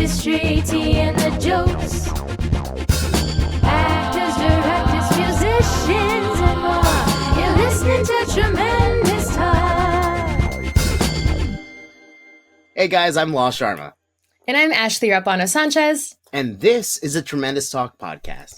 industry, tea and the jokes. Actors, directors, musicians, and more. You're listening to Tremendous Talk. Hey guys, I'm Sharma. And I'm Rapuano Sanchez. And this is a Tremendous Talk podcast.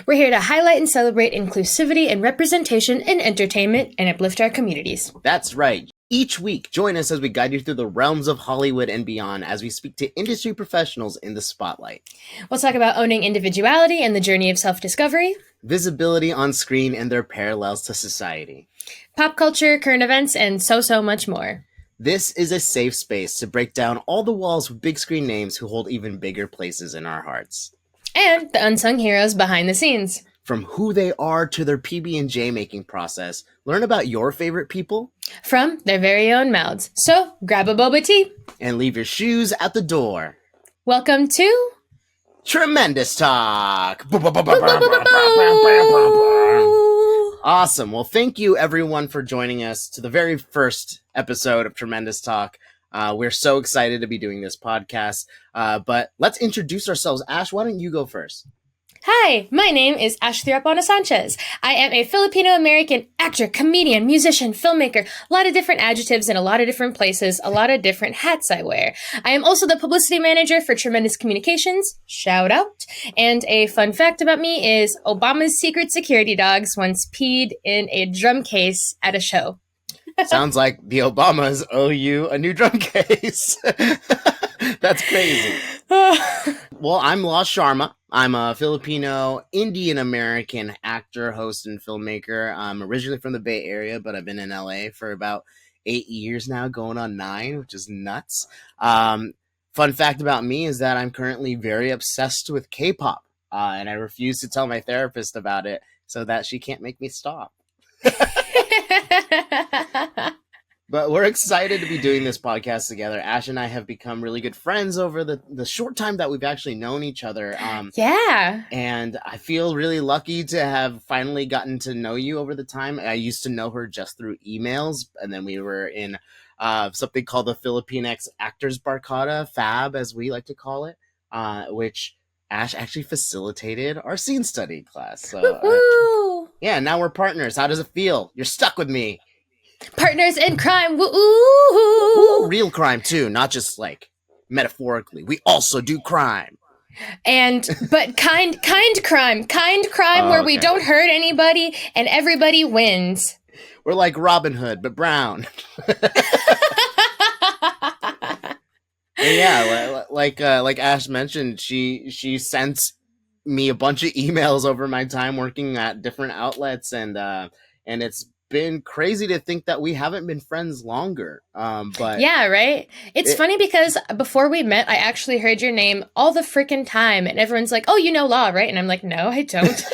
We're here to highlight and celebrate inclusivity and representation in entertainment and uplift our communities. That's right. Each week, join us as we guide you through the realms of Hollywood and beyond as we speak to industry professionals in the spotlight. We'll talk about owning individuality and the journey of self-discovery, visibility on screen and their parallels to society, pop culture, current events, and so much more. This is a safe space to break down all the walls with big screen names who hold even bigger places in our hearts. And the unsung heroes behind the scenes. From who they are to their PB&J making process, learn about your favorite people from their very own mouths. So grab a boba tea and leave your shoes at the door. Welcome to Tremendous Talk. Awesome. Well, thank you everyone for joining us to the very first episode of Tremendous Talk. We're so excited to be doing this podcast, but let's introduce ourselves. Ash, why don't you go first? Hi, my name is Rapuano Sanchez. I am a Filipino-American actor, comedian, musician, filmmaker, a lot of different adjectives in a lot of different places, a lot of different hats I wear. I am also the publicity manager for Tremendous Communications, shout out. And a fun fact about me is Obama's secret security dogs once peed in a drum case at a show. Sounds like the Obamas owe you a new drum case. That's crazy. Well, I'm Sharma. I'm a Filipino Indian American actor, host, and filmmaker. I'm originally from the Bay Area, but I've been in LA for about 8 years now, going on 9, which is nuts. Fun fact about me is that I'm currently very obsessed with K-pop, and I refuse to tell my therapist about it so that she can't make me stop. But we're excited to be doing this podcast together. Ash and I have become really good friends over the short time that we've actually known each other. Yeah. And I feel really lucky to have finally gotten to know you over the time. I used to know her just through emails, and then we were in something called the Filipinx Actors Barkada, FAB as we like to call it, which Ash actually facilitated our scene study class. So yeah, now we're partners. How does it feel? You're stuck with me. Partners in crime. Woo! Ooh, real crime too, not just like metaphorically. We also do crime. But kind crime where we don't hurt anybody and everybody wins. We're like Robin Hood, but brown. Yeah, like Ash mentioned, she sent me a bunch of emails over my time working at different outlets, and it's been crazy to think that we haven't been friends longer. But yeah, right. It's funny because before we met, I actually heard your name all the freaking time, and everyone's like, "Oh, you know Law, right?" And I'm like, "No, I don't."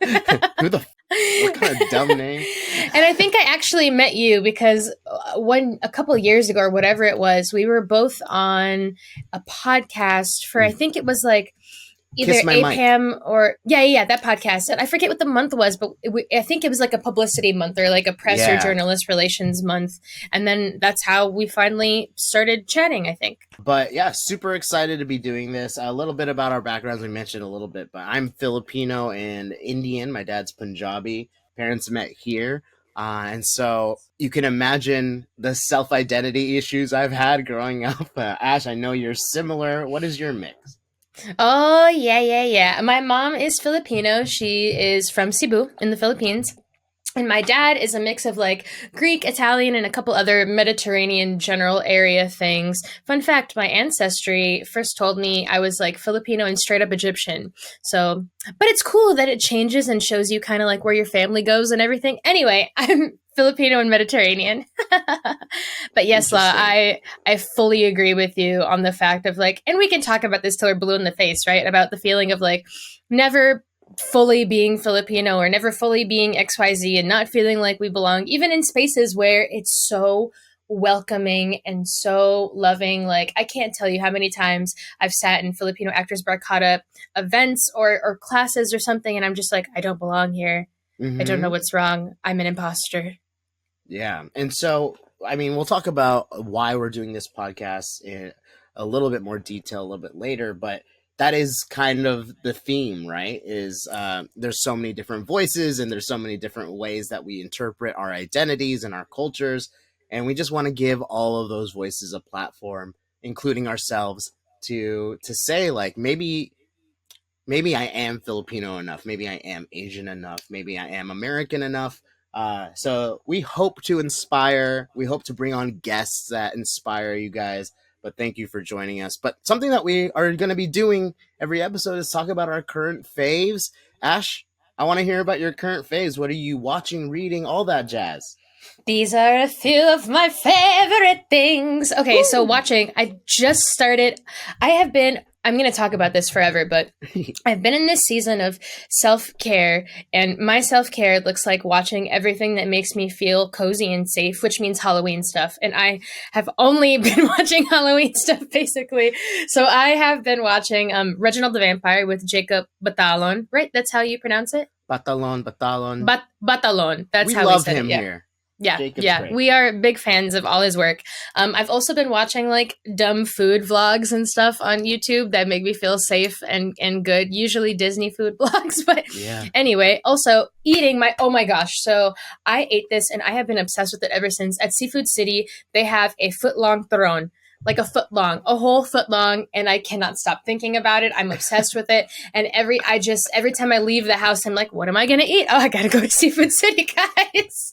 What kind of dumb name? And I think I actually met you because a couple of years ago or whatever it was, we were both on a podcast for I think it was like either APAM or that podcast. And I forget what the month was, but I think it was like a publicity month or like a press or journalist relations month. And then that's how we finally started chatting, I think. But yeah, super excited to be doing this. A little bit about our backgrounds, we mentioned a little bit, but I'm Filipino and Indian. My dad's Punjabi. Parents met here. And so you can imagine the self-identity issues I've had growing up. Ash, I know you're similar. What is your mix? Oh, yeah. My mom is Filipino. She is from Cebu in the Philippines. And my dad is a mix of like Greek, Italian, and a couple other Mediterranean general area things. Fun fact, my ancestry first told me I was like Filipino and straight up Egyptian. So, but it's cool that it changes and shows you kind of like where your family goes and everything. Anyway, I'm Filipino and Mediterranean. But yes, La, I fully agree with you on the fact of like, and we can talk about this till we're blue in the face, right? About the feeling of like never fully being Filipino or never fully being XYZ and not feeling like we belong, even in spaces where it's so welcoming and so loving. Like, I can't tell you how many times I've sat in Filipino Actors Barkada events or classes or something, and I'm just like, I don't belong here. I don't know what's wrong. I'm an imposter. Yeah. And so, I mean, we'll talk about why we're doing this podcast a little bit more detail a little bit later, but that is kind of the theme, right? Is there's so many different voices and there's so many different ways that we interpret our identities and our cultures, and we just want to give all of those voices a platform, including ourselves, to say like maybe I am Filipino enough, maybe I am Asian enough, maybe I am American enough. So we hope to inspire, we hope to bring on guests that inspire you guys. But thank you for joining us. But something that we are going to be doing every episode is talk about our current faves. Ash, I want to hear about your current faves. What are you watching, reading, all that jazz? These are a few of my favorite things. Okay, so watching, I just started. I'm going to talk about this forever, but I've been in this season of self-care, and my self-care looks like watching everything that makes me feel cozy and safe, which means Halloween stuff. And I have only been watching Halloween stuff, basically. So I have been watching Reginald the Vampire with Jacob Batalon, right? That's how you pronounce it? Batalon. Batalon. That's We how love we said him it. Yeah. here. Yeah, Jacob's yeah, great. we are big fans of all his work. I've also been watching like dumb food vlogs and stuff on YouTube that make me feel safe and good. Usually Disney food vlogs, but Yeah. anyway. Also eating oh my gosh! So I ate this and I have been obsessed with it ever since. At Seafood City, they have a foot-long turon. Like a whole foot long, and I cannot stop thinking about it. I'm obsessed with it. And every time I leave the house, I'm like, what am I gonna eat? Oh, I gotta go to Seafood City, guys.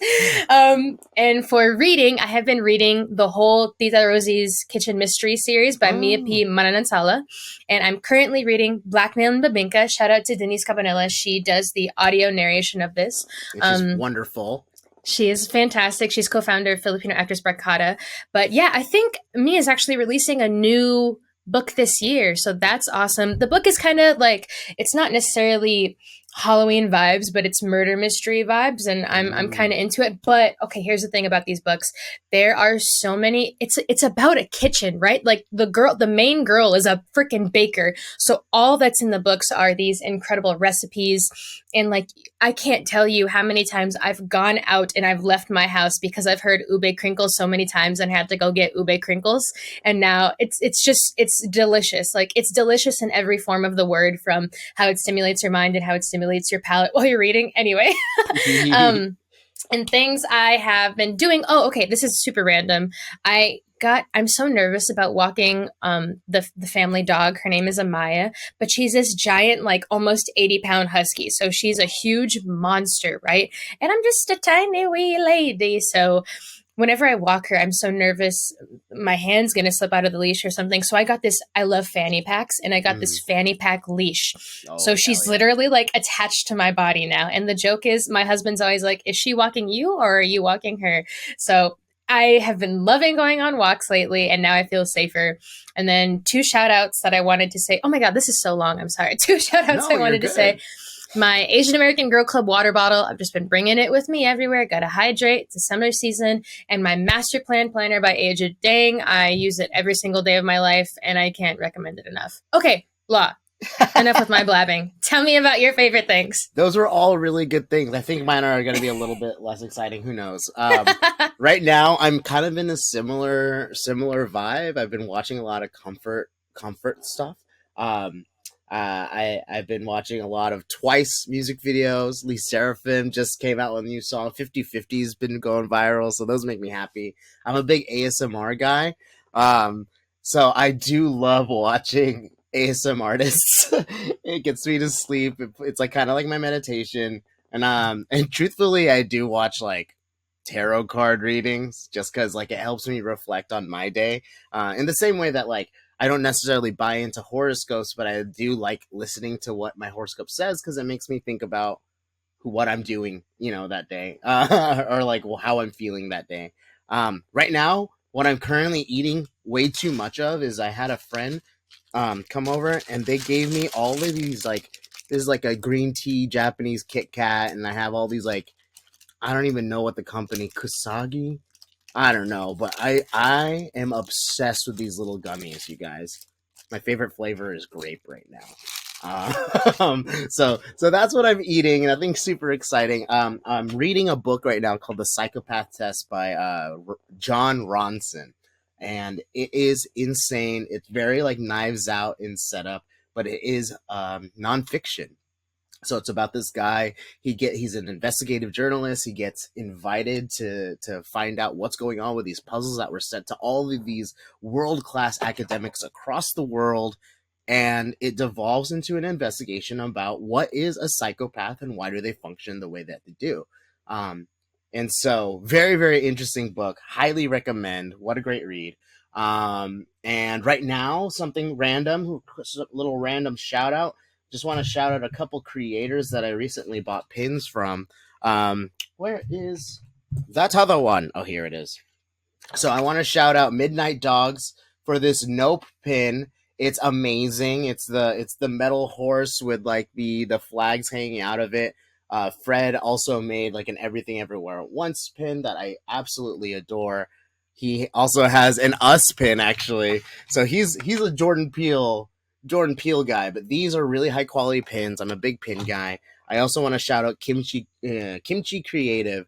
And for reading, I have been reading the whole Tita Rosie's Kitchen Mystery series by Mia P. Mananansala. And I'm currently reading Blackmail and Babinka. Shout out to Denise Cabanela. She does the audio narration of this. Which is wonderful. She is fantastic. She's co-founder of Filipino Actors Barkada. But yeah, I think Mia is actually releasing a new book this year. So that's awesome. The book is kind of like, it's not necessarily Halloween vibes, but it's murder mystery vibes, and I'm kind of into it. But okay, here's the thing about these books. There are so many, it's about a kitchen, right? Like the main girl is a freaking baker. So all that's in the books are these incredible recipes. And like, I can't tell you how many times I've gone out and I've left my house because I've heard ube crinkles so many times and had to go get ube crinkles. And now it's delicious. Like, it's delicious in every form of the word, from how it stimulates your mind and how it stimulates your palate while you're reading. Anyway, and things I have been doing. Oh, okay. This is super random. I'm so nervous about walking the family dog. Her name is Amaya, but she's this giant, like almost 80-pound husky. So she's a huge monster, right? And I'm just a tiny wee lady. So whenever I walk her, I'm so nervous my hand's going to slip out of the leash or something. So I love fanny packs, and I got this fanny pack leash. So she's literally like attached to my body now. And the joke is, my husband's always like, is she walking you or are you walking her? So I have been loving going on walks lately, and now I feel safer. And then 2 shout outs that I wanted to say. Oh my God, this is so long. I'm sorry. 2 shout outs I wanted to say. My Asian American Girl Club water bottle. I've just been bringing it with me everywhere. Got to hydrate. It's a summer season. And my Master Plan Planner by Aged Dang. I use it every single day of my life, and I can't recommend it enough. Okay, Law. Enough with my blabbing. Tell me about your favorite things. Those are all really good things. I think mine are going to be a little bit less exciting. Who knows? Right now, I'm kind of in a similar vibe. I've been watching a lot of comfort stuff. I've been watching a lot of Twice music videos. Lee Seraphim just came out with a new song. 50/50 has been going viral, so those make me happy. I'm a big ASMR guy, so I do love watching ASM artists. It gets me to sleep. It's like kind of like my meditation, and truthfully, I do watch like tarot card readings just because like it helps me reflect on my day. In the same way that like I don't necessarily buy into horoscopes, but I do like listening to what my horoscope says because it makes me think about what I'm doing, that day, or like how I'm feeling that day. Right now, what I'm currently eating way too much of is I had a friend come over and they gave me all of these like, this is like a green tea Japanese Kit Kat, and I have all these like, I don't even know what the company, Kusagi? I don't know, but I am obsessed with these little gummies, you guys. My favorite flavor is grape right now. So that's what I'm eating, and I think super exciting. I'm reading a book right now called The Psychopath Test by John Ronson. and it is insane. It's very like Knives Out in setup, but it is nonfiction. So it's about this guy. He's an investigative journalist. He gets invited to find out what's going on with these puzzles that were sent to all of these world class academics across the world, and it devolves into an investigation about what is a psychopath and why do they function the way that they do. Um, and so, very very interesting book. Highly recommend. What a great read. And right now, something random, little random shout out. Just want to shout out a couple creators that I recently bought pins from. Where is that other one? Oh, here it is. So I want to shout out Midnight Dogs for this Nope pin. It's amazing. It's the metal horse with like the flags hanging out of it. Fred also made like an Everything Everywhere at Once pin that I absolutely adore. He also has an Us pin actually. So he's a Jordan Peele guy, but these are really high quality pins. I'm a big pin guy. I also want to shout out Kimchi Creative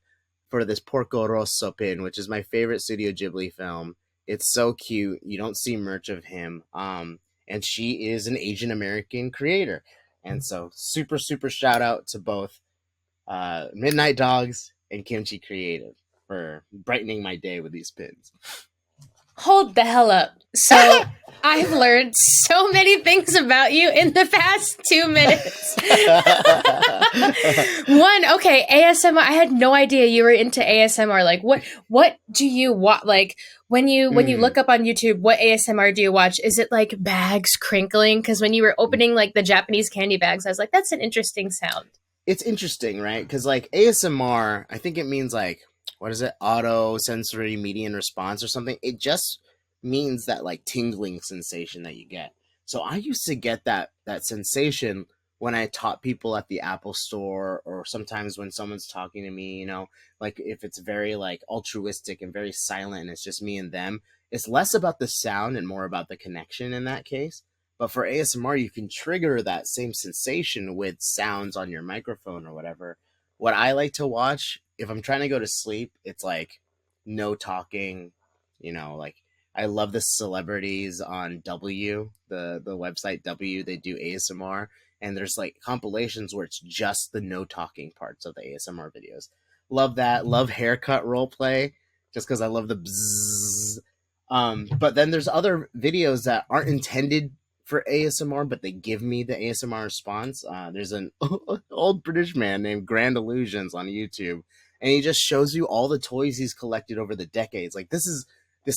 for this Porco Rosso pin, which is my favorite Studio Ghibli film. It's so cute. You don't see merch of him. And she is an Asian American creator. And so super, super shout out to both Midnight Dogs and Kimchi Creative for brightening my day with these pins. Hold the hell up. So I've learned so many things about you in the past 2 minutes. One, okay, ASMR. I had no idea you were into ASMR. Like, what do you watch? Like, when you look up on YouTube, what ASMR do you watch? Is it like bags crinkling? Because when you were opening like the Japanese candy bags, I was like, that's an interesting sound. It's interesting, right? Because like ASMR, I think it means like, what is it? Auto sensory median response or something. It just means that like tingling sensation that you get. So I used to get that sensation when I taught people at the Apple store, or sometimes when someone's talking to me, you know, like if it's very like altruistic and very silent and it's just me and them, it's less about the sound and more about the connection in that case. But for ASMR, you can trigger that same sensation with sounds on your microphone or whatever. What I like to watch, if I'm trying to go to sleep, it's like no talking, you know, like I love the celebrities on W, the website W, they do ASMR, and there's like compilations where it's just the no talking parts of the ASMR videos. Love that. Love haircut role play, just because I love the bzzz. But then there's other videos that aren't intended for ASMR, but they give me the ASMR response. There's an old British man named Grand Illusions on YouTube, and he just shows you all the toys he's collected over the decades. Like this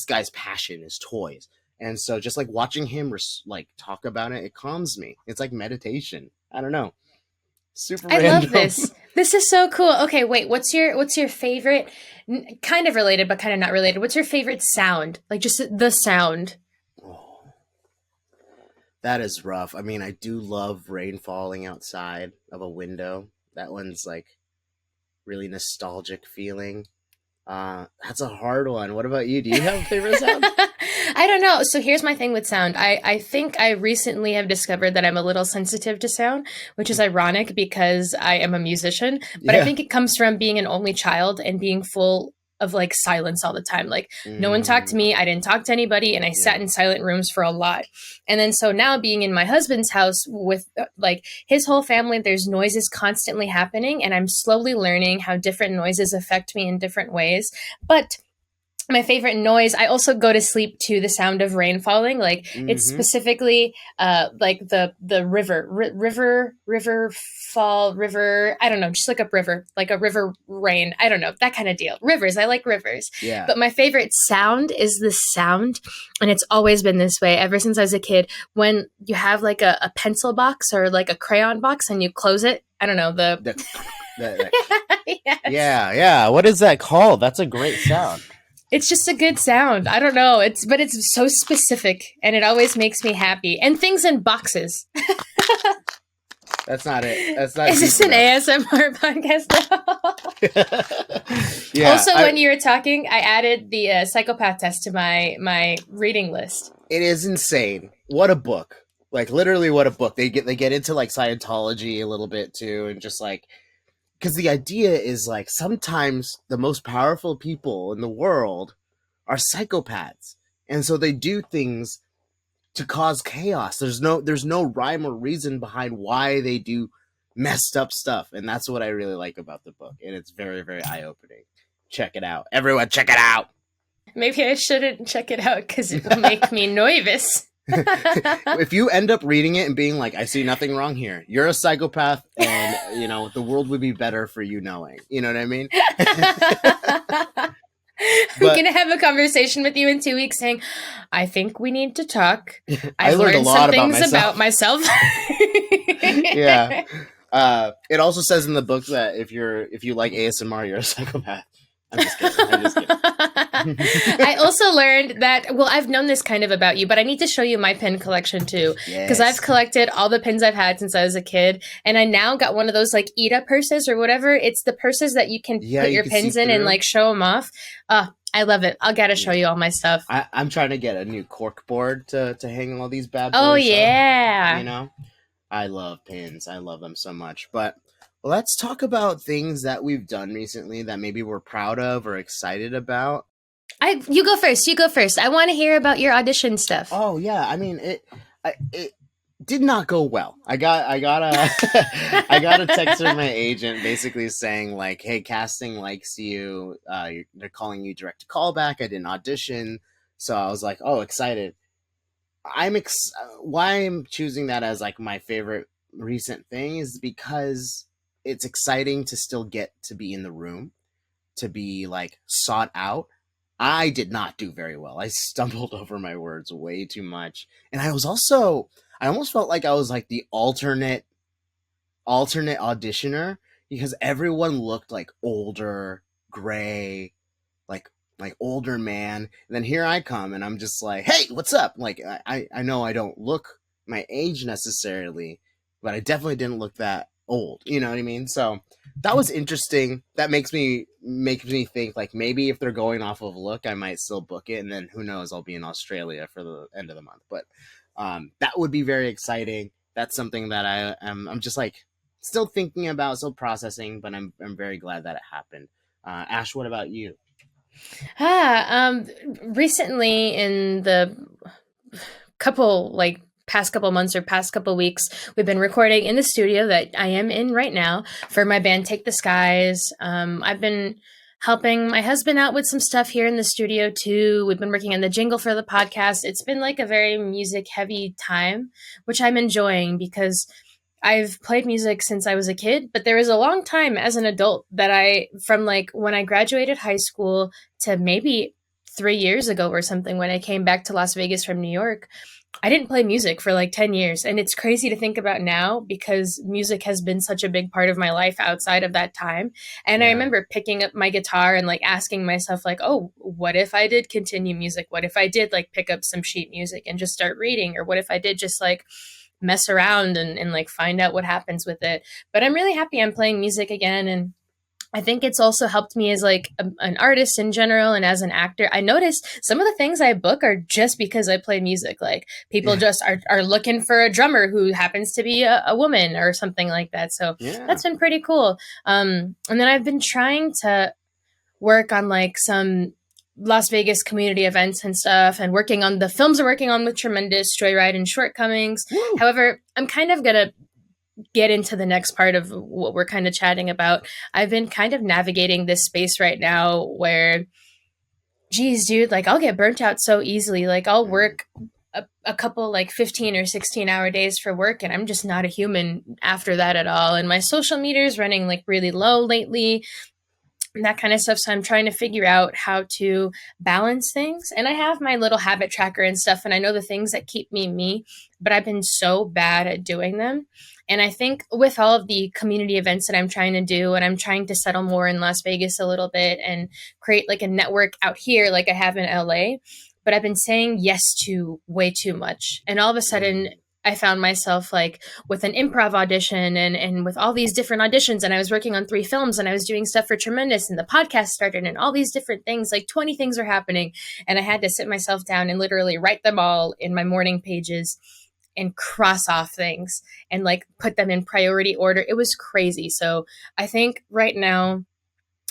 guy's passion is toys, and so just like watching him like talk about it, it calms me. It's like meditation. I don't know. Super random. I love this. This is so cool. Okay, wait. What's your favorite? Kind of related, but kind of not related. What's your favorite sound? Like just the sound. That is rough. I mean, I do love rain falling outside of a window. That one's like really nostalgic feeling. That's a hard one. What about you? Do you have a favorite sound? I don't know. So here's my thing with sound. I think I recently have discovered that I'm a little sensitive to sound, which is ironic because I am a musician. But I think it comes from being an only child and being full of like silence all the time. Like no one talked to me. I didn't talk to anybody. And I sat in silent rooms for a lot. And then so now being in my husband's house with like his whole family, there's noises constantly happening. And I'm slowly learning how different noises affect me in different ways. But my favorite noise, I also go to sleep to the sound of rain falling. Like it's specifically like the river fall, river. I don't know. Just look up river, like a river rain. I don't know. That kind of deal. Rivers. I like rivers. Yeah. But my favorite sound is the sound. And it's always been this way ever since I was a kid. When you have like a pencil box or like a crayon box and you close it. I don't know. Yes. Yeah. What is that called? That's a great sound. It's just a good sound. I don't know. But it's so specific and it always makes me happy. And things in boxes. That's not it. That's not. Is this an ASMR podcast now? Also, when you were talking, I added the psychopath test to my reading list. It is insane. What a book. Like literally what a book. They get into like Scientology a little bit too, and just like, because the idea is like sometimes the most powerful people in the world are psychopaths. And so they do things to cause chaos. There's no rhyme or reason behind why they do messed up stuff. And that's what I really like about the book. And it's very, very eye-opening. Check it out. Everyone, check it out. Maybe I shouldn't check it out because it will make me nervous. If you end up reading it and being like, I see nothing wrong here, you're a psychopath, and the world would be better for you knowing. You know what I mean? I'm going to have a conversation with you in 2 weeks saying, I think we need to talk. I learned a lot some things about myself. Yeah. It also says in the book that if you like ASMR, you're a psychopath. I'm just kidding. I also learned that, well, I've known this kind of about you, but I need to show you my pin collection too. Because I've collected all the pins I've had since I was a kid. And I now got one of those like Ida purses or whatever. It's the purses that you can put your pins in and like show them off. I love it. I'll gotta show you all my stuff. I'm trying to get a new cork board to hang all these bad boys. Oh, yeah. Up, I love pins. I love them so much. But let's talk about things that we've done recently that maybe we're proud of or excited about. You go first. I want to hear about your audition stuff. Oh yeah, I mean it did not go well. I got a text from my agent basically saying like, "Hey, casting likes you. They're calling you direct to callback. I didn't audition." So I was like, "Oh, excited." Why I'm choosing that as like my favorite recent thing is because it's exciting to still get to be in the room, to be like sought out. I did not do very well. I stumbled over my words way too much. And I almost felt like I was like the alternate auditioner because everyone looked like older, gray, like older man. And then here I come and I'm just like, hey, what's up? Like, I know I don't look my age necessarily, but I definitely didn't look that old. You know what I mean? So that was interesting. That makes me think like maybe if they're going off of look, I might still book it. And then who knows, I'll be in Australia for the end of the month. But that would be very exciting. That's something that I'm just like still thinking about, still processing, but I'm very glad that it happened. Ash, what about you? Recently in the past couple months or past couple weeks, we've been recording in the studio that I am in right now for my band Take the Skies. I've been helping my husband out with some stuff here in the studio too. We've been working on the jingle for the podcast. It's been like a very music heavy time, which I'm enjoying because I've played music since I was a kid, but there was a long time as an adult that from like when I graduated high school to maybe 3 years ago or something, when I came back to Las Vegas from New York, I didn't play music for like 10 years. And it's crazy to think about now because music has been such a big part of my life outside of that time. And I remember picking up my guitar and like asking myself like, oh, what if I did continue music? What if I did like pick up some sheet music and just start reading? Or what if I did just like mess around and like find out what happens with it? But I'm really happy I'm playing music again. And I think it's also helped me as like an artist in general and as an actor. I noticed some of the things I book are just because I play music. Like people just are looking for a drummer who happens to be a woman or something like that. So that's been pretty cool. And then I've been trying to work on like some Las Vegas community events and stuff and working on the films we're working on with Tremendous, Joyride, and Shortcomings. Woo. However, I'm kind of going to get into the next part of what we're kind of chatting about. I've been kind of navigating this space right now where, geez, dude, like I'll get burnt out so easily. Like I'll work a couple like 15 or 16-hour days for work and I'm just not a human after that at all. And my social media is running like really low lately. And that kind of stuff. So I'm trying to figure out how to balance things. And I have my little habit tracker and stuff. And I know the things that keep me, but I've been so bad at doing them. And I think with all of the community events that I'm trying to do, and I'm trying to settle more in Las Vegas a little bit and create like a network out here like I have in LA, but I've been saying yes to way too much. And all of a sudden, I found myself like with an improv audition and with all these different auditions, and I was working on 3 films and I was doing stuff for Tremendous and the podcast started and all these different things, like 20 things are happening. And I had to sit myself down and literally write them all in my morning pages and cross off things and like put them in priority order. It was crazy. So I think right now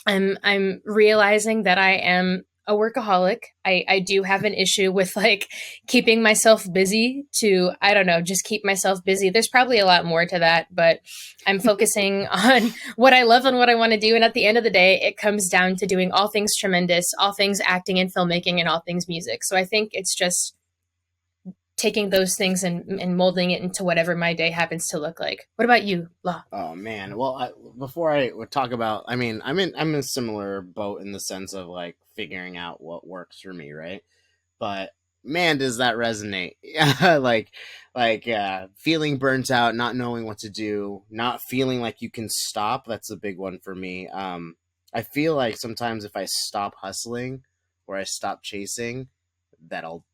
I'm realizing that I am a workaholic. I do have an issue with like keeping myself busy to, I don't know, just keep myself busy. There's probably a lot more to that, but I'm focusing on what I love and what I want to do. And at the end of the day, it comes down to doing all things tremendous, all things acting and filmmaking, and all things music. So I think it's just taking those things and molding it into whatever my day happens to look like. What about you, La? Oh man. Well, before I would talk about, I mean, I'm in a similar boat in the sense of like figuring out what works for me, right? But man, does that resonate? Feeling burnt out, not knowing what to do, not feeling like you can stop. That's a big one for me. I feel like sometimes if I stop hustling or I stop chasing, that I'll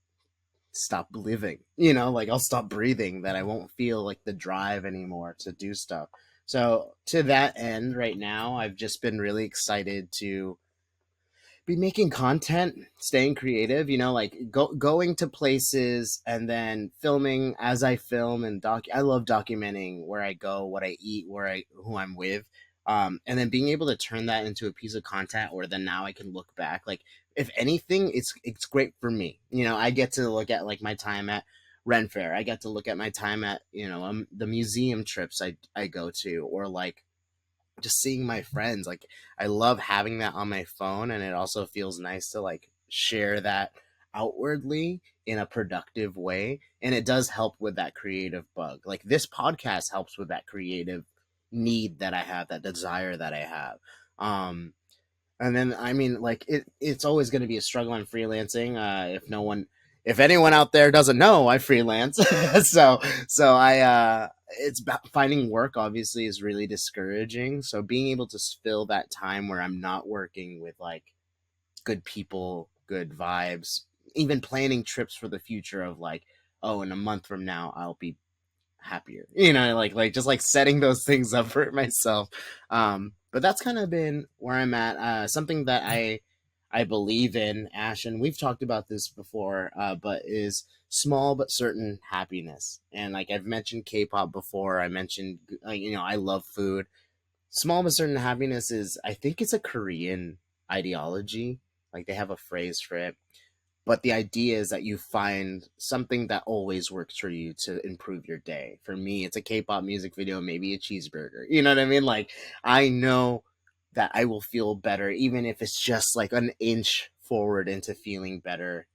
stop living, like I'll stop breathing, that I won't feel like the drive anymore to do stuff. So to that end, right now, I've just been really excited to be making content, staying creative, like going to places and then filming as I film and I love documenting where I go, what I eat, who I'm with. And then being able to turn that into a piece of content where then now I can look back. Like, if anything, it's great for me. I get to look at like my time at Ren Fair. I get to look at my time at, the museum trips I go to, or like just seeing my friends. Like, I love having that on my phone, and it also feels nice to like share that outwardly in a productive way. And it does help with that creative bug. Like, this podcast helps with that creative need that I have, that desire that I have. And then, I mean, like, it's always going to be a struggle on freelancing. If anyone out there doesn't know, I freelance. so it's about finding work, obviously, is really discouraging. So being able to fill that time where I'm not working with like good people, good vibes, even planning trips for the future of like, oh, in a month from now, I'll be happier, like just like setting those things up for myself. But that's kind of been where I'm at. Something that I believe in, Ash, and we've talked about this before, but is small but certain happiness. And like I've mentioned K-pop before, I mentioned, I love food. Small but certain happiness is, I think it's a Korean ideology. Like, they have a phrase for it. But the idea is that you find something that always works for you to improve your day. For me, it's a K-pop music video, maybe a cheeseburger. You know what I mean? Like, I know that I will feel better, even if it's just like an inch forward into feeling better.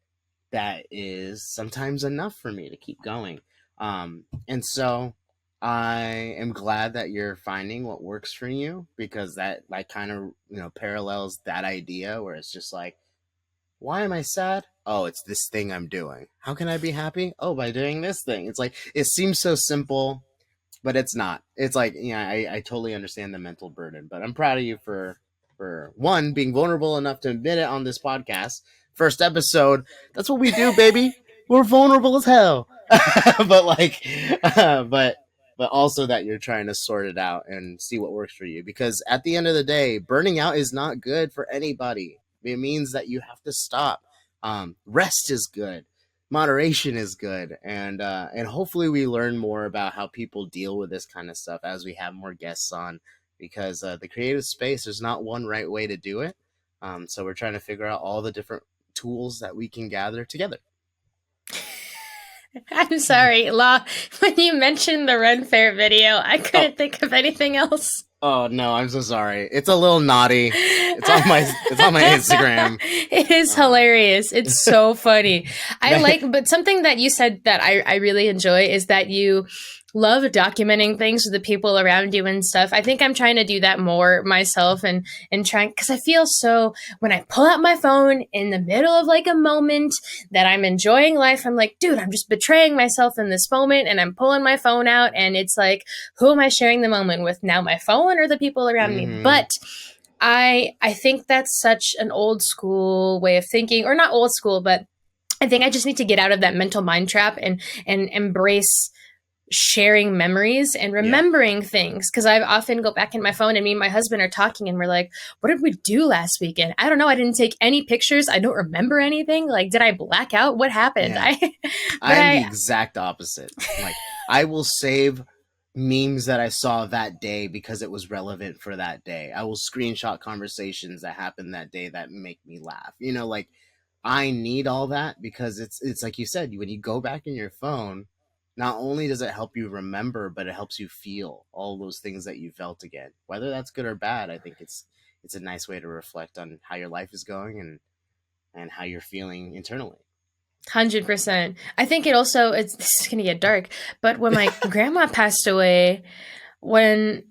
That is sometimes enough for me to keep going. And so I am glad that you're finding what works for you, because that like kind of, parallels that idea where it's just like, why am I sad? Oh, it's this thing I'm doing. How can I be happy? Oh, by doing this thing. It's like, it seems so simple, but it's not. It's like, I totally understand the mental burden, but I'm proud of you for one, being vulnerable enough to admit it on this podcast. First episode. That's what we do, baby. We're vulnerable as hell. but like, but also that you're trying to sort it out and see what works for you. Because at the end of the day, burning out is not good for anybody. It means that you have to stop. Rest is good. Moderation is good. And hopefully we learn more about how people deal with this kind of stuff as we have more guests on, because the creative space, there's not one right way to do it. So we're trying to figure out all the different tools that we can gather together. I'm sorry, La. When you mentioned the Ren Fair video, I couldn't think of anything else. Oh no, I'm so sorry. It's a little naughty. It's on my Instagram. It is hilarious. It's so funny. But something that you said that I really enjoy is that you love documenting things with the people around you and stuff. I think I'm trying to do that more myself and trying, because I feel so, when I pull out my phone in the middle of like a moment that I'm enjoying life, I'm like, dude, I'm just betraying myself in this moment, and I'm pulling my phone out, and it's like, who am I sharing the moment with now, my phone or the people around me? But I think that's such an old school way of thinking, or not old school, but I think I just need to get out of that mental mind trap and embrace sharing memories and remembering things. Because I often go back in my phone, and me and my husband are talking, and we're like, what did we do last weekend? I don't know. I didn't take any pictures. I don't remember anything. Like, did I black out? What happened? Yeah. I'm the exact opposite. Like, I will save memes that I saw that day because it was relevant for that day. I will screenshot conversations that happened that day that make me laugh. You know, like I need all that because it's like you said, when you go back in your phone, not only does it help you remember, but it helps you feel all those things that you felt again. Whether that's good or bad, I think it's a nice way to reflect on how your life is going and how you're feeling internally. 100%. I think it also, this is going to get dark, but when my grandma passed away, when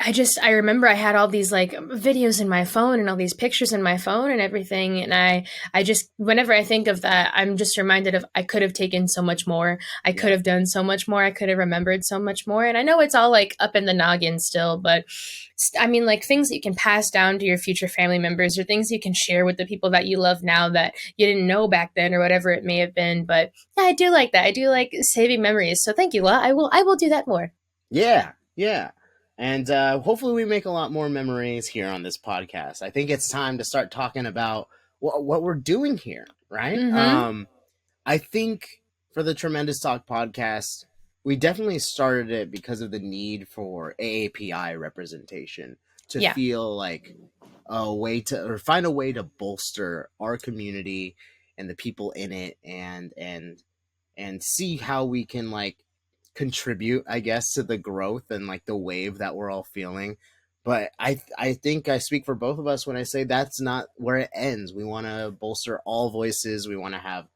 I remember I had all these like videos in my phone and all these pictures in my phone and everything. And I just, whenever I think of that, I'm just reminded of I could have taken so much more. I could Yeah. have done so much more. I could have remembered so much more. And I know it's all like up in the noggin still, but I mean, like things that you can pass down to your future family members or things you can share with the people that you love now that you didn't know back then or whatever it may have been. But yeah, I do like that. I do like saving memories. So thank you, La. I will do that more. Yeah, yeah. And hopefully we make a lot more memories here on this podcast. I think it's time to start talking about what we're doing here, right? Mm-hmm. I think for the Tremendous Talk podcast, we definitely started it because of the need for AAPI representation to Yeah. feel like a way to or find a way to bolster our community and the people in it and see how we can like contribute, I guess, to the growth and like the wave that we're all feeling. But I think I speak for both of us when I say that's not where it ends. We want to bolster all voices. We want to have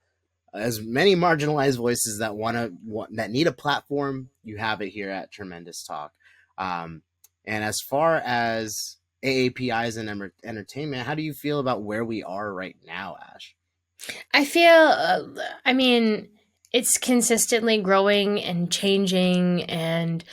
as many marginalized voices that need a platform. You have it here at Tremendous Talk. And as far as AAPIs and entertainment, how do you feel about where we are right now, Ash? I feel, I mean, it's consistently growing and changing. And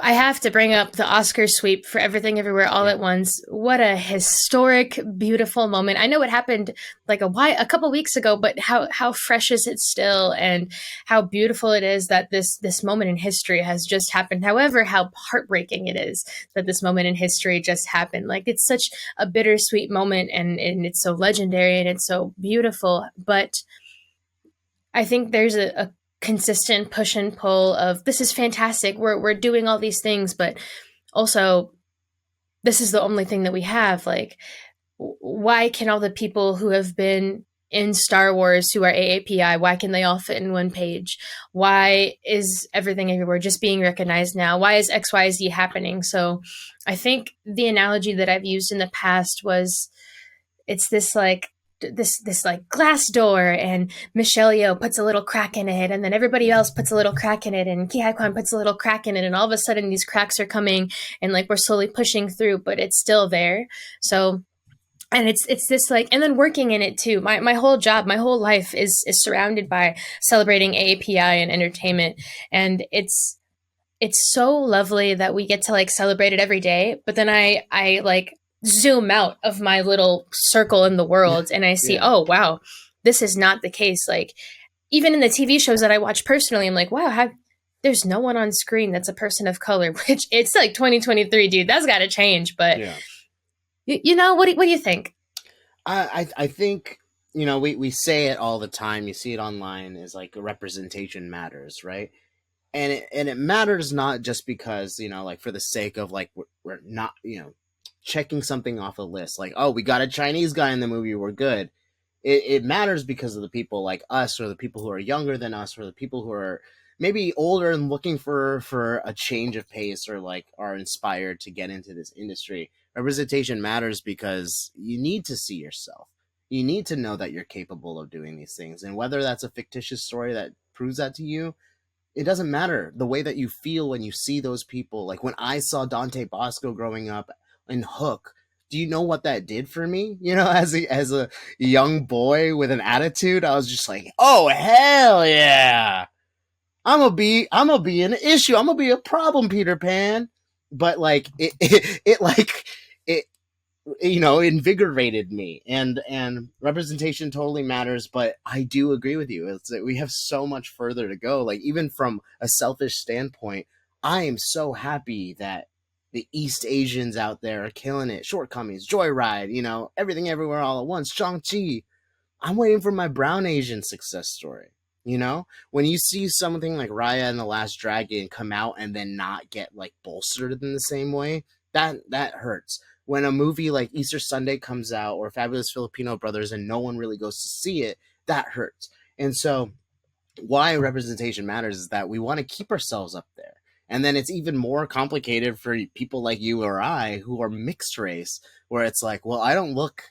I have to bring up the Oscar sweep for Everything Everywhere All Yeah. at Once. What a historic, beautiful moment. I know it happened like a couple weeks ago, but how fresh is it still? And how beautiful it is that this moment in history has just happened. However, how heartbreaking it is that this moment in history just happened. Like it's such a bittersweet moment and it's so legendary and it's so beautiful. But I think there's a consistent push and pull of this is fantastic. We're doing all these things, but also this is the only thing that we have. Like, why can all the people who have been in Star Wars who are AAPI, why can they all fit in one page? Why is Everything Everywhere just being recognized now? Why is XYZ happening? So I think the analogy that I've used in the past was it's this like glass door and Michelle Yeoh puts a little crack in it and then everybody else puts a little crack in it and Ki Kwan puts a little crack in it and all of a sudden these cracks are coming and like we're slowly pushing through but it's still there. So and it's this like and then working in it too. My whole job, my whole life is surrounded by celebrating AAPI and entertainment and it's so lovely that we get to like celebrate it every day. But then I like zoom out of my little circle in the world and I see, Yeah. oh wow, this is not the case. Like even in the TV shows that I watch personally, I'm like, wow, there's no one on screen that's a person of color, which it's like 2023, dude. That's got to change. But Yeah. you know, what do you think? I think, you know, we say it all the time. You see it online is like representation matters, right? And it matters not just because, you know, like for the sake of like we're not, you know, checking something off a list like, oh, we got a Chinese guy in the movie, we're good. It matters because of the people like us or the people who are younger than us or the people who are maybe older and looking for a change of pace or like are inspired to get into this industry. Representation matters because you need to see yourself. You need to know that you're capable of doing these things. And whether that's a fictitious story that proves that to you, it doesn't matter. The way that you feel when you see those people, like when I saw Dante Bosco growing up in Hook, do you know what that did for me? You know, as a young boy with an attitude, I was just like, oh hell yeah, I'm gonna be an issue. I'm gonna be a problem, Peter Pan. But like it like it you know invigorated me and representation totally matters. But I do agree with you, it's that we have so much further to go. Like even from a selfish standpoint, I am so happy that the East Asians out there are killing it. Shortcomings, Joyride, you know, Everything Everywhere All at Once, Shang-Chi. I'm waiting for my brown Asian success story. You know, when you see something like Raya and the Last Dragon come out and then not get like bolstered in the same way, that hurts. When a movie like Easter Sunday comes out or Fabulous Filipino Brothers and no one really goes to see it, that hurts. And so why representation matters is that we want to keep ourselves up there. And then it's even more complicated for people like you or I who are mixed race, where it's like, well, I don't look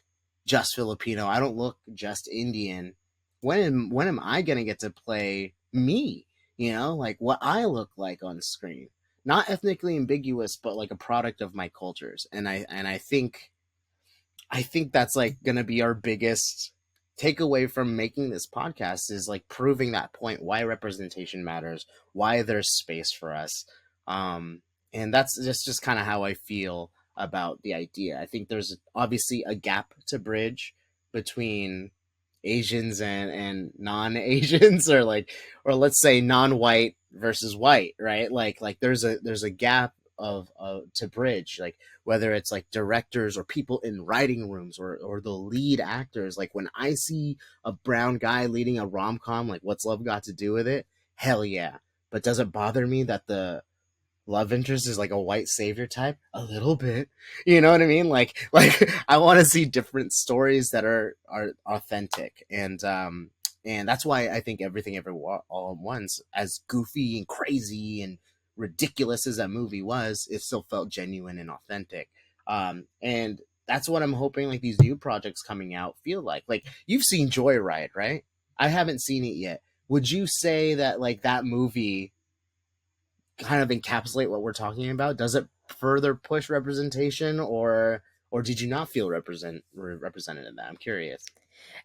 just Filipino. I don't look just Indian. When am I going to get to play me? You know, like what I look like on screen. Not ethnically ambiguous, but like a product of my cultures. And I think that's like going to be our biggest takeaway from making this podcast is like proving that point, why representation matters, why there's space for us. And that's just kind of how I feel about the idea. I think there's obviously a gap to bridge between Asians and non-Asians or let's say non-white versus white, right? Like there's a gap of to bridge, like whether it's like directors or people in writing rooms or the lead actors. Like when I see a brown guy leading a rom-com like What's Love Got to Do with It, hell yeah. But does it bother me that the love interest is like a white savior type? A little bit. You know what I mean? Like I want to see different stories that are authentic. And that's why I think Everything Everywhere All at Once, as goofy and crazy and ridiculous as that movie was, it still felt genuine and authentic. And that's what I'm hoping like these new projects coming out feel like. Like you've seen Joyride, right? I haven't seen it yet. Would you say that like that movie kind of encapsulate what we're talking about? Does it further push representation, or did you not feel represented in that? I'm curious.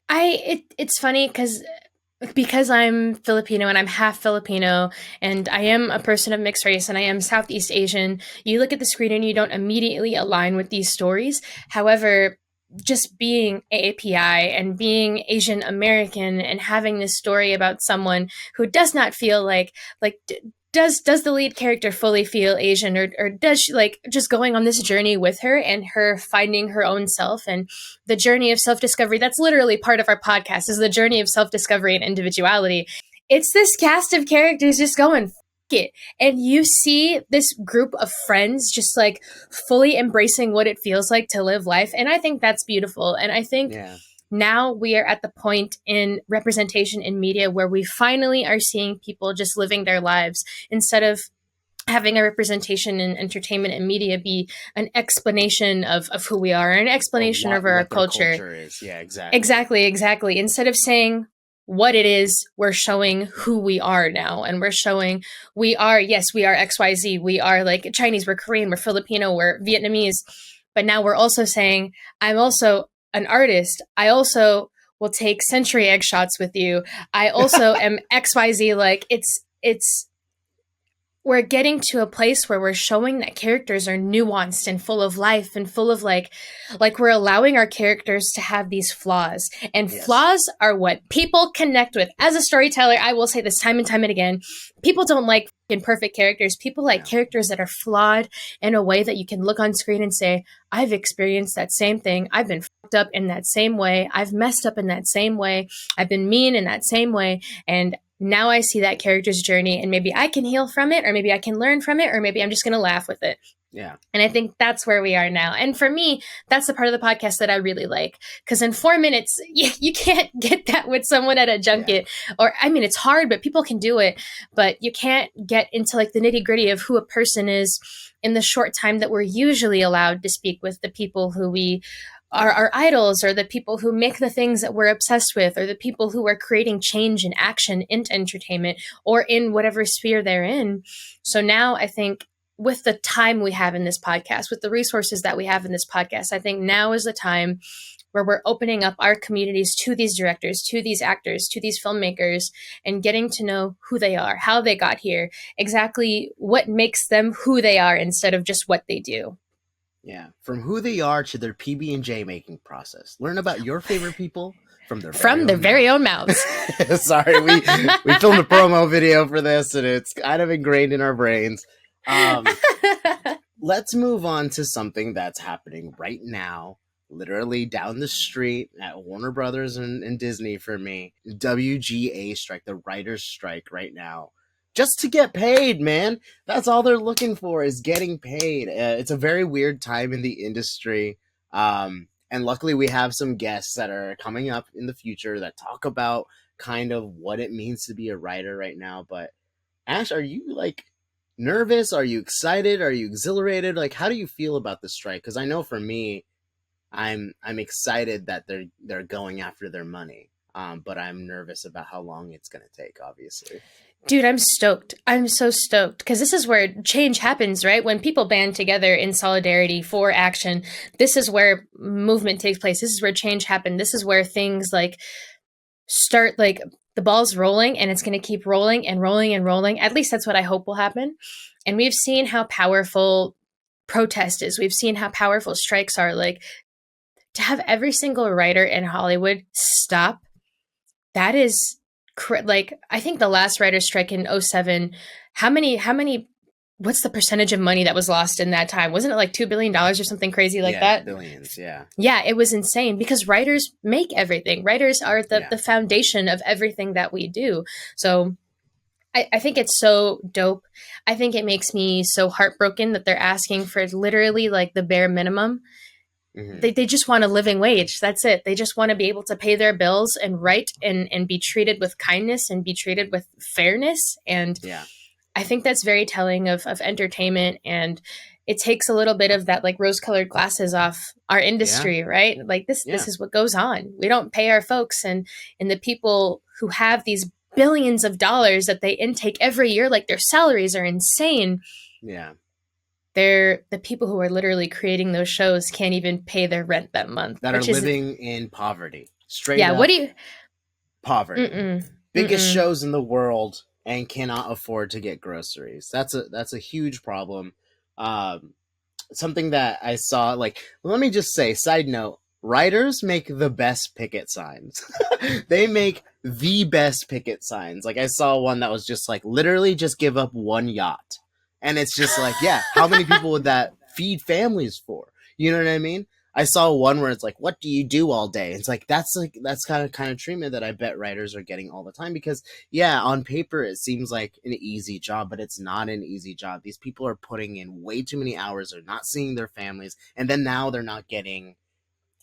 It's funny because I'm Filipino and I'm half Filipino and I am a person of mixed race and I am Southeast Asian. You look at the screen and you don't immediately align with these stories. However, just being AAPI and being Asian American and having this story about someone who does not feel like does the lead character fully feel Asian, or does she, like, just going on this journey with her and her finding her own self and the journey of self-discovery? That's literally part of our podcast, is the journey of self-discovery and individuality. It's this cast of characters just going, F it. And you see this group of friends just like fully embracing what it feels like to live life. And I think that's beautiful. And I think now we are at the point in representation in media where we finally are seeing people just living their lives instead of having a representation in entertainment and media be an explanation of who we are, an explanation of our culture. Is. Yeah, exactly. Exactly. Instead of saying what it is, we're showing who we are now. And we're showing we are XYZ. We are like Chinese, we're Korean, we're Filipino, we're Vietnamese. But now we're also saying, I'm also an artist. I also will take century egg shots with you. I also am XYZ. Like it's we're getting to a place where we're showing that characters are nuanced and full of life and full of like we're allowing our characters to have these flaws. And flaws are what people connect with. As a storyteller, I will say this time and time and again, people don't like perfect characters. People like characters that are flawed in a way that you can look on screen and say, I've experienced that same thing. I've been fucked up in that same way. I've messed up in that same way. I've been mean in that same way. And now I see that character's journey and maybe I can heal from it, or maybe I can learn from it, or maybe I'm just going to laugh with it. Yeah. And I think that's where we are now. And for me, that's the part of the podcast that I really like. Because in 4 minutes, you can't get that with someone at a junket. Yeah. Or, I mean, it's hard, but people can do it. But you can't get into like the nitty gritty of who a person is in the short time that we're usually allowed to speak with the people who we are our idols, or the people who make the things that we're obsessed with, or the people who are creating change and action into entertainment or in whatever sphere they're in. So now I think with the time we have in this podcast, with the resources that we have in this podcast, I think now is the time where we're opening up our communities to these directors, to these actors, to these filmmakers, and getting to know who they are, how they got here, exactly what makes them who they are instead of just what they do. Yeah, from who they are to their PB&J making process. Learn about your favorite people from their very own mouths. Sorry, we filmed a promo video for this, and it's kind of ingrained in our brains. Let's move on to something that's happening right now literally down the street at Warner Brothers and Disney for me. WGA strike, the writer's strike right now. Just to get paid, man. That's all they're looking for is getting paid. It's a very weird time in the industry. And luckily we have some guests that are coming up in the future that talk about kind of what it means to be a writer right now. But Ash, are you like nervous? Are you excited? Are you exhilarated? Like, how do you feel about the strike? Because I know for me, I'm excited that they're going after their money. But I'm nervous about how long it's going to take, obviously. Dude, I'm stoked. I'm so stoked because this is where change happens, right? When people band together in solidarity for action, this is where movement takes place. This is where change happens. This is where things like start, like the ball's rolling and it's going to keep rolling and rolling and rolling. At least that's what I hope will happen. And we've seen how powerful protest is. We've seen how powerful strikes are. Like, to have every single writer in Hollywood stop, that is like, I think the last writer's strike in 2007, how many, what's the percentage of money that was lost in that time? Wasn't it like $2 billion or something crazy like that? Billions, yeah. Yeah, it was insane because writers make everything. Writers are the foundation of everything that we do. So I think it's so dope. I think it makes me so heartbroken that they're asking for literally like the bare minimum. Mm-hmm. They just want a living wage. That's it. They just want to be able to pay their bills and write and be treated with kindness and be treated with fairness. And I think that's very telling of entertainment. And it takes a little bit of that like rose-colored glasses off our industry, right? Like this is what goes on. We don't pay our folks and the people who have these billions of dollars that they intake every year, like their salaries are insane. Yeah. They're the people who are literally creating those shows can't even pay their rent that month. That are living in poverty. Straight up. What do you... Poverty. Biggest shows in the world and cannot afford to get groceries. That's a huge problem. Something that I saw, like, let me just say, side note, writers make the best picket signs. They make the best picket signs. Like, I saw one that was just like, literally just give up one yacht. And it's just like, how many people would that feed families for? You know what I mean? I saw one where it's like, what do you do all day? It's like, that's kind of treatment that I bet writers are getting all the time because, on paper, it seems like an easy job, but it's not an easy job. These people are putting in way too many hours. They're not seeing their families. And then now they're not getting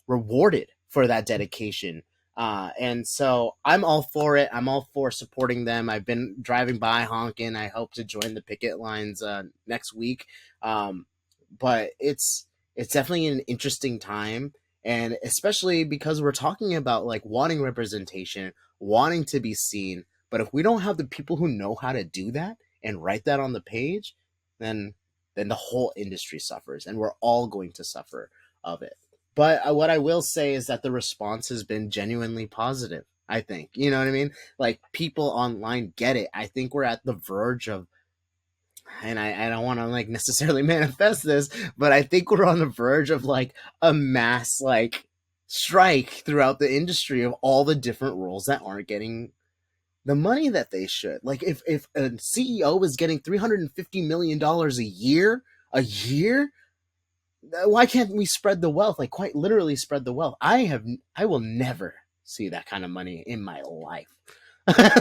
rewarded for that dedication. And so I'm all for it. I'm all for supporting them. I've been driving by honking. I hope to join the picket lines next week. But it's definitely an interesting time. And especially because we're talking about like wanting representation, wanting to be seen. But if we don't have the people who know how to do that and write that on the page, then the whole industry suffers and we're all going to suffer of it. But what I will say is that the response has been genuinely positive, I think. You know what I mean? Like, people online get it. I think we're at the verge of, and I don't want to, like, necessarily manifest this, but I think we're on the verge of, like, a mass, like, strike throughout the industry of all the different roles that aren't getting the money that they should. Like, if a CEO is getting $350 million a year, why can't we spread the wealth? Like, quite literally spread the wealth. I will never see that kind of money in my life.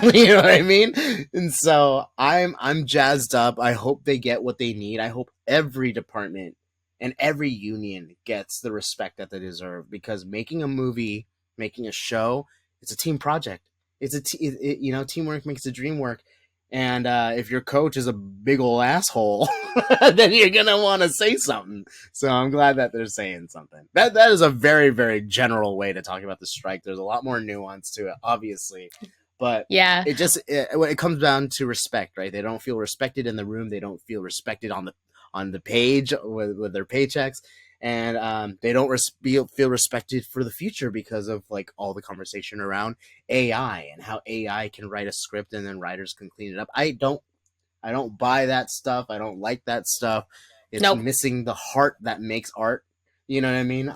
You know what I mean? And so I'm jazzed up. I hope they get what they need. I hope every department and every union gets the respect that they deserve, because making a movie, making a show, it's a team project. It's teamwork makes the dream work. And if your coach is a big old asshole, then you're going to want to say something. So I'm glad that they're saying something. That is a very, very general way to talk about the strike. There's a lot more nuance to it, obviously. But it comes down to respect, right? They don't feel respected in the room. They don't feel respected on the page with their paychecks. And they don't feel respected for the future because of like all the conversation around AI and how AI can write a script and then writers can clean it up. I don't buy that stuff. I don't like that stuff. It's missing the heart that makes art. You know what I mean?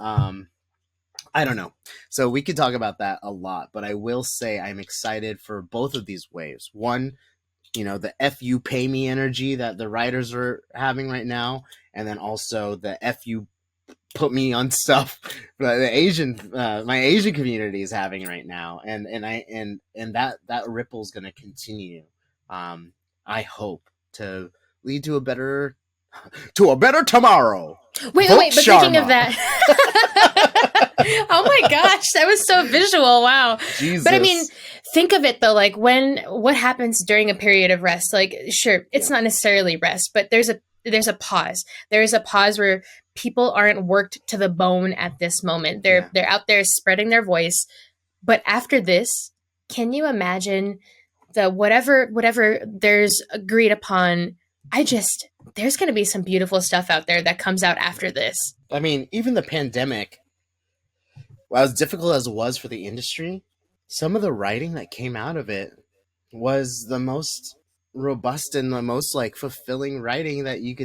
I don't know. So we could talk about that a lot, but I will say I'm excited for both of these waves. One, the F you pay me energy that the writers are having right now, and then also the F you put me on stuff that the Asian my Asian community is having right now, and that ripple is going to continue. I hope to lead to a better tomorrow. Wait, Vote but thinking of Sharma. that. Oh my gosh, that was so visual. Wow. Jesus. But I mean, think of it though, like what happens during a period of rest? Like, sure, it's not necessarily rest, but there's a pause. There is a pause where people aren't worked to the bone at this moment. They're out there spreading their voice. But after this, can you imagine the whatever there's agreed upon? There's going to be some beautiful stuff out there that comes out after this. I mean, even the pandemic, well, as difficult as it was for the industry, some of the writing that came out of it was the most robust and the most like fulfilling writing that you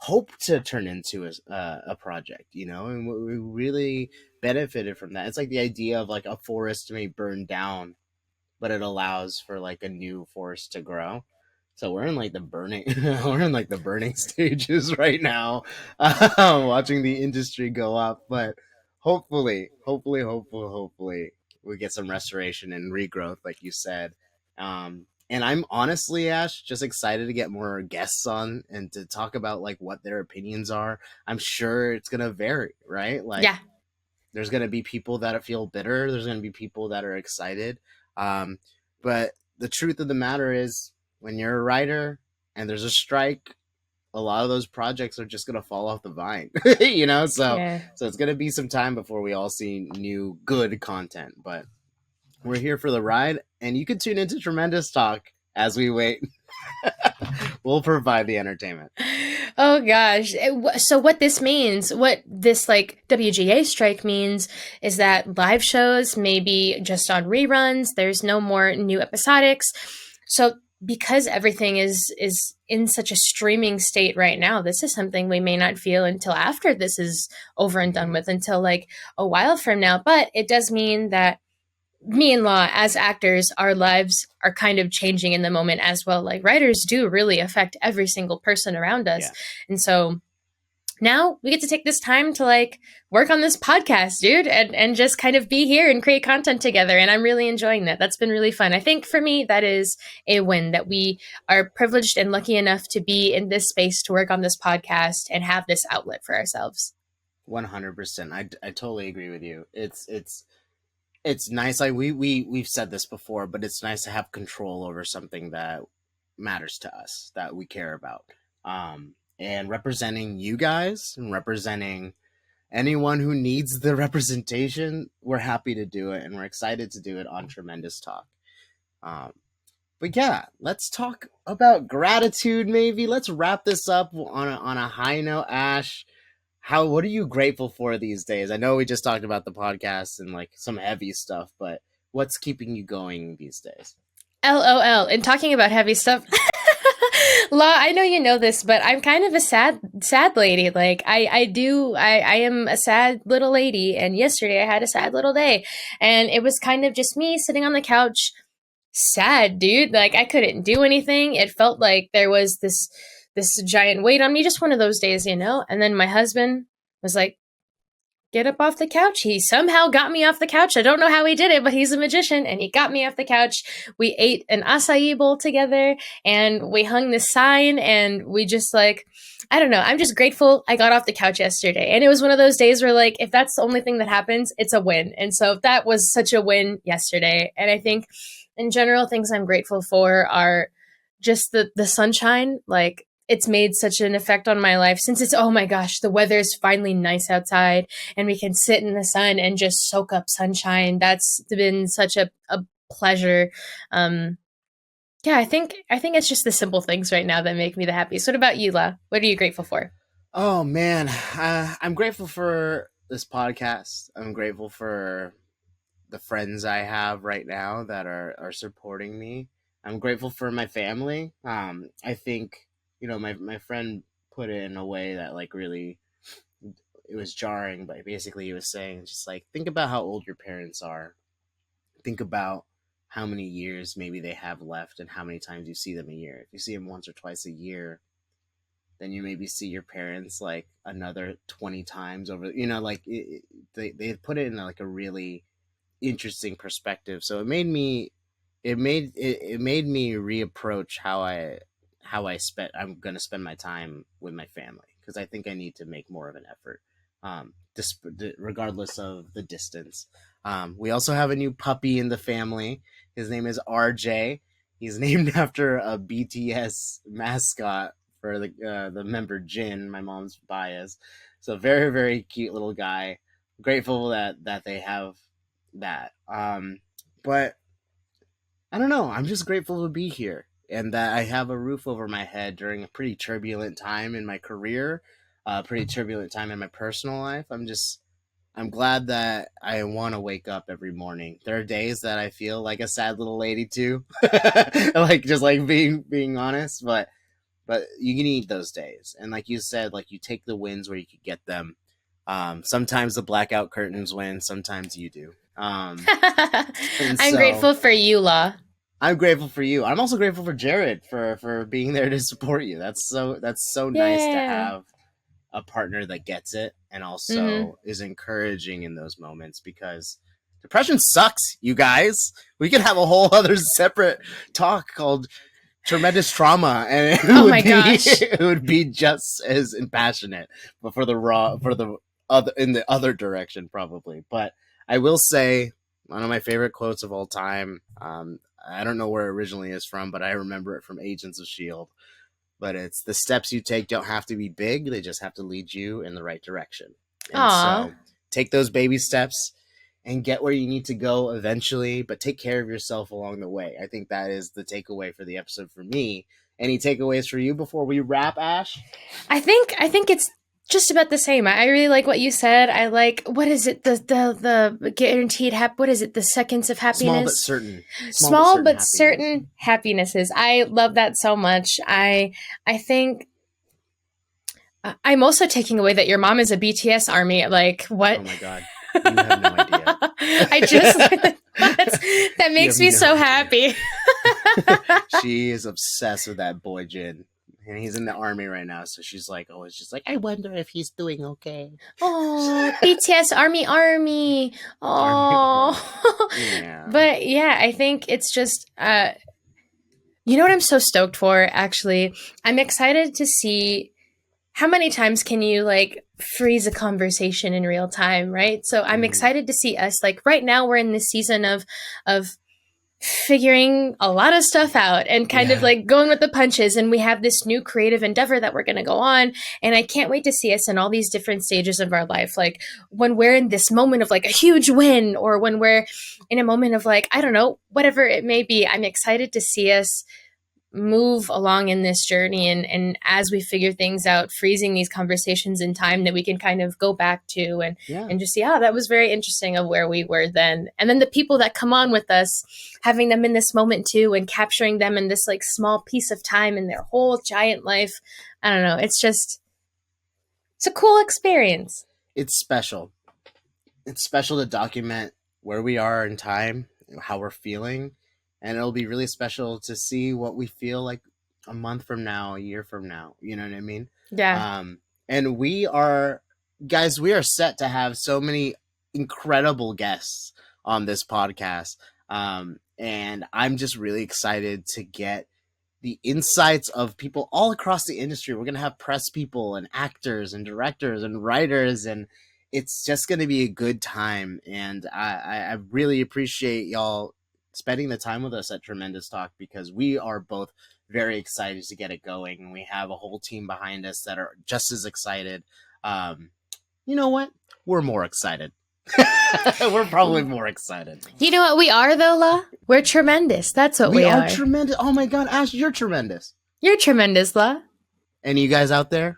hope to turn into a project, you know, and we really benefited from that. It's like the idea of like a forest may burn down, but it allows for like a new forest to grow. So we're in like the burning, we're in like the burning stages right now, watching the industry go up. But hopefully, we get some restoration and regrowth, like you said. And I'm honestly, Ash, just excited to get more guests on and to talk about like what their opinions are. I'm sure it's gonna vary, right? Like, Yeah. there's gonna be people that feel bitter. There's gonna be people that are excited. But the truth of the matter is, when you're a writer and there's a strike, a lot of those projects are just going to fall off the vine, you know? So it's going to be some time before we all see new good content, but we're here for the ride, and you can tune into Tremendous Talk as we wait. We'll provide the entertainment. Oh gosh. So what this means, what this like WGA strike means, is that live shows may be just on reruns. There's no more new episodics. So because everything is in such a streaming state right now, this is something we may not feel until after this is over and done with, until like a while from now. But it does mean that me and Law, as actors, our lives are kind of changing in the moment as well. Like, writers do really affect every single person around us. Yeah. And so now we get to take this time to like work on this podcast, dude, and just kind of be here and create content together. And I'm really enjoying that. That's been really fun. I think for me, that is a win, that we are privileged and lucky enough to be in this space to work on this podcast and have this outlet for ourselves. 100%. I totally agree with you. It's nice. Like we've said this before, but it's nice to have control over something that matters to us, that we care about. And representing you guys and representing anyone who needs the representation, we're happy to do it, and we're excited to do it on Tremendous Talk. But yeah, let's talk about gratitude. Maybe let's wrap this up on a high note. Ash, what are you grateful for these days? I know we just talked about the podcast and like some heavy stuff, but what's keeping you going these days? LOL. And talking about heavy stuff. Law, I know you know this, but I'm kind of a sad lady. Like I am a sad little lady. And yesterday I had a sad little day, and it was kind of just me sitting on the couch, sad, dude. Like I couldn't do anything. It felt like there was this giant weight on me, just one of those days, you know? And then my husband was like, get up off the couch. He somehow got me off the couch. I don't know how he did it, but he's a magician, and he got me off the couch. We ate an acai bowl together, and we hung this sign, and we just like, I don't know. I'm just grateful I got off the couch yesterday. And it was one of those days where like, if that's the only thing that happens, it's a win. And so that was such a win yesterday. And I think in general, things I'm grateful for are just the sunshine. Like, it's made such an effect on my life since oh my gosh, the weather is finally nice outside and we can sit in the sun and just soak up sunshine. That's been such a pleasure. Yeah, I think it's just the simple things right now that make me the happiest. What about you, La? What are you grateful for? Oh man, I'm grateful for this podcast. I'm grateful for the friends I have right now that are supporting me. I'm grateful for my family. I think, you know, my friend put it in a way that like really, it was jarring, but basically he was saying just like, think about how old your parents are. Think about how many years maybe they have left and how many times you see them a year. If you see them once or twice a year, then you maybe see your parents like another 20 times over, like they put it in like a really interesting perspective. So it made me reapproach I'm going to spend my time with my family, because I think I need to make more of an effort, regardless of the distance. We also have a new puppy in the family. His name is RJ. He's named after a BTS mascot for the member Jin, my mom's bias. So very, very cute little guy. Grateful that they have that. But I don't know. I'm just grateful to be here and that I have a roof over my head during a pretty turbulent time in my career, pretty turbulent time in my personal life. I'm glad that I want to wake up every morning. There are days that I feel like a sad little lady too, like just like being honest. But you need those days, and like you said, like you take the wins where you could get them. Sometimes the blackout curtains win. Sometimes you do. I'm grateful for you, Law. I'm grateful for you. I'm also grateful for Jared for being there to support you. That's so nice to have a partner that gets it and also is encouraging in those moments, because depression sucks, you guys. We could have a whole other separate talk called tremendous trauma, and it would be just as impassionate, but for the other, in the other direction probably. But I will say one of my favorite quotes of all time, I don't know where it originally is from, but I remember it from Agents of S.H.I.E.L.D. But it's, the steps you take don't have to be big. They just have to lead you in the right direction. And so take those baby steps and get where you need to go eventually, but take care of yourself along the way. I think that is the takeaway for the episode for me. Any takeaways for you before we wrap, Ash? I think it's just about the same. I really like what you said. I like, what is it? The guaranteed what is it? The seconds of happiness? Small but certain. Small but certain happinesses. I love that so much. I think I'm also taking away that your mom is a BTS army. Like, what? Oh my God. You have no idea. That makes me so happy. She is obsessed with that boy Jin. And he's in the army right now, so she's like, oh, it's just like, I wonder if he's doing okay. Oh, BTS army. Oh, yeah. But yeah, I think it's just, you know what I'm so stoked for, actually? I'm excited to see how many times can you like freeze a conversation in real time, right? So I'm excited to see us, like right now we're in this season of figuring a lot of stuff out and kind of like going with the punches, and we have this new creative endeavor that we're going to go on, and I can't wait to see us in all these different stages of our life, like when we're in this moment of like a huge win, or when we're in a moment of like, I don't know, whatever it may be. I'm excited to see us move along in this journey, and as we figure things out, freezing these conversations in time that we can kind of go back to and just see, that was very interesting of where we were then. And then the people that come on with us, having them in this moment too, and capturing them in this like small piece of time in their whole giant life. I don't know. It's a cool experience. It's special. It's special to document where we are in time, how we're feeling. And it'll be really special to see what we feel like a month from now, a year from now. You know what I mean? Yeah. And we are set to have so many incredible guests on this podcast. And I'm just really excited to get the insights of people all across the industry. We're going to have press people and actors and directors and writers, and it's just going to be a good time. And I really appreciate y'all spending the time with us at Tremendous Talk, because we are both very excited to get it going, and we have a whole team behind us that are just as excited. You know what? We're more excited. We're probably more excited. You know what we are, though, La? We're tremendous. That's what we are. We are tremendous. Oh my God, Ash, you're tremendous. You're tremendous, La. And you guys out there,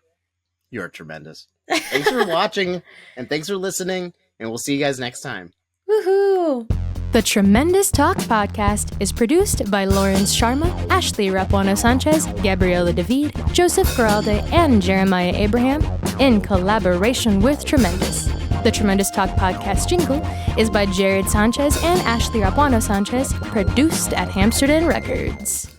you're tremendous. Thanks for watching, and thanks for listening, and we'll see you guys next time. Woohoo! The Tremendous Talk podcast is produced by Lawrence Sharma, Ashley Rapuano Sanchez, Gabriella David, Joseph Garalde, and Jeremiah Abraham in collaboration with Tremendous. The Tremendous Talk podcast jingle is by Jared Sanchez and Ashley Rapuano Sanchez, produced at Hammsterden Records.